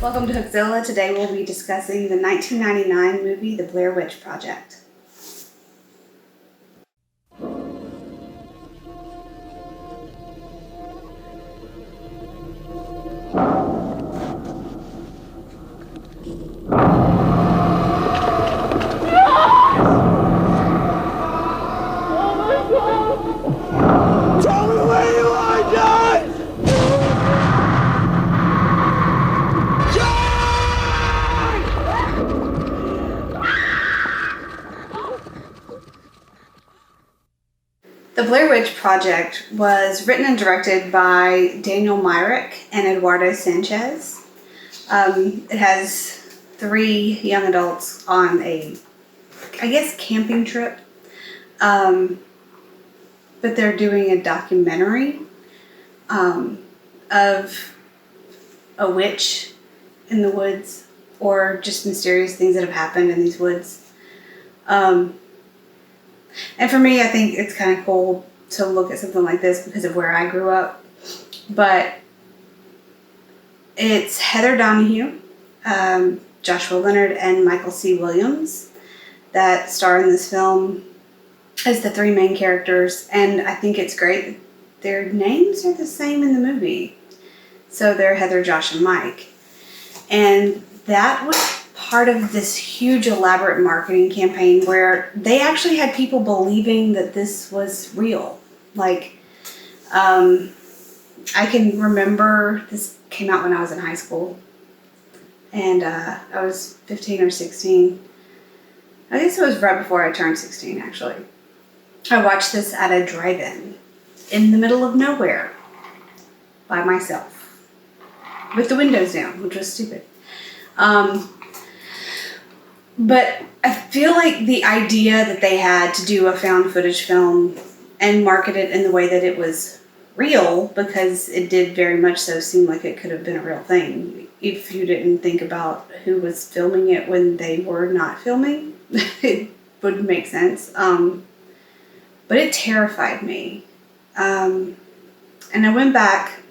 Welcome to Hookzilla. Today we'll be discussing the 1999 movie, The Blair Witch Project. Tell me where you are, John! The Blair Witch Project was written and directed by Daniel Myrick and Eduardo Sanchez. It has 3 young adults on a, camping trip. But they're doing a documentary of a witch in the woods, or just mysterious things that have happened in these woods. And for me, I think it's kind of cool to look at something like this because of where I grew up. But it's Heather Donahue, Joshua Leonard, and Michael C. Williams that star in this film as the 3 main characters. And I think it's great that their names are the same in the movie. So they're Heather, Josh, and Mike. And that was part of this huge elaborate marketing campaign where they actually had people believing that this was real. I can remember this came out when I was in high school, and I was 15 or 16. I guess it was right before I turned 16, actually. I watched this at a drive-in in the middle of nowhere by myself with the windows down, which was stupid. But I feel like the idea that they had to do a found footage film and market it in the way that it was real, because it did very much so seem like it could have been a real thing if you didn't think about who was filming it when they were not filming. It would make sense. But it terrified me. And I went back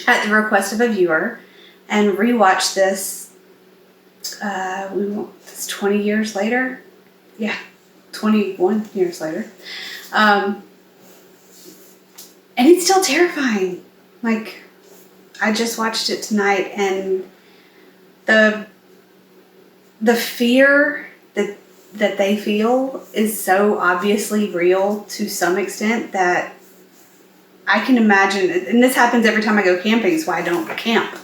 at the request of a viewer and rewatched this. It's 20 years later. Yeah, 21 years later. And it's still terrifying. I just watched it tonight, and the fear that they feel is so obviously real to some extent that I can imagine, and this happens every time I go camping, is why I don't camp.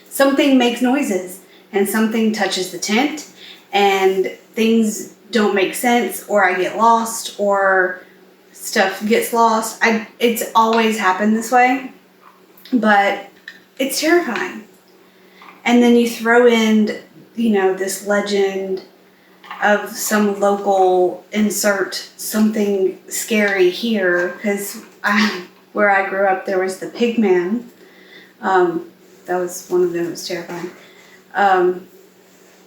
Something makes noises, and something touches the tent, and things don't make sense, or I get lost, or stuff gets lost. It's always happened this way, but it's terrifying. And then you throw in, this legend of some local insert something scary here, because where I grew up, there was the pig man. That was one of them. It was terrifying.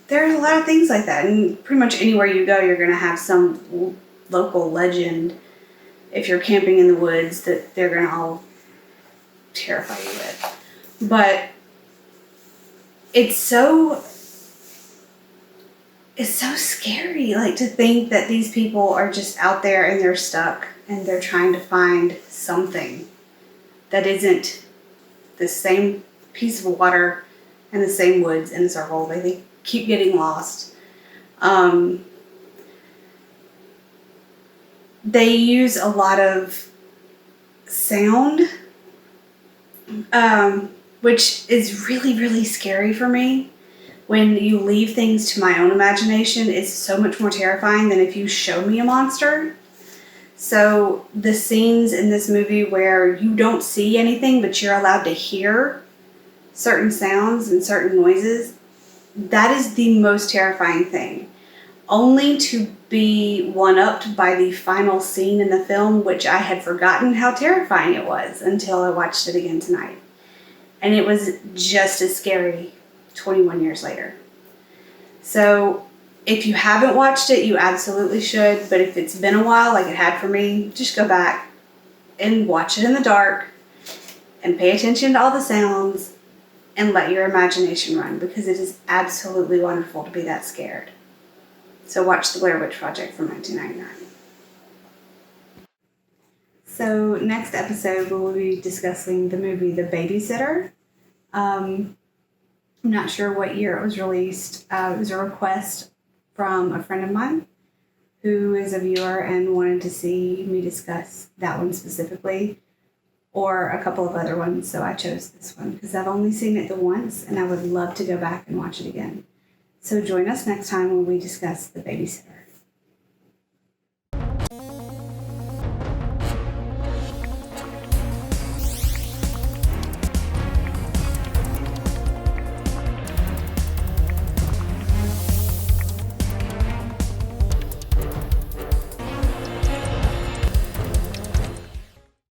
There's a lot of things like that, and pretty much anywhere you go, you're going to have some local legend, if you're camping in the woods, that they're going to all terrify you with. But it's so scary, to think that these people are just out there and they're stuck and they're trying to find something that isn't the same piece of water and the same woods in a circle. They keep getting lost. They use a lot of sound, which is really, really scary for me. When you leave things to my own imagination, it's so much more terrifying than if you show me a monster. So the scenes in this movie where you don't see anything, but you're allowed to hear certain sounds and certain noises, that is the most terrifying thing. Only to be one-upped by the final scene in the film, which I had forgotten how terrifying it was until I watched it again tonight. And it was just as scary 21 years later. So if you haven't watched it, you absolutely should. But if it's been a while, like it had for me, just go back and watch it in the dark and pay attention to all the sounds and let your imagination run, because it is absolutely wonderful to be that scared. So watch the Blair Witch Project from 1999. So next episode we will be discussing the movie The Babysitter. I'm not sure what year it was released. It was a request from a friend of mine who is a viewer and wanted to see me discuss that one specifically, or a couple of other ones, so I chose this one because I've only seen it the once and I would love to go back and watch it again. So join us next time when we discuss The Babysitter.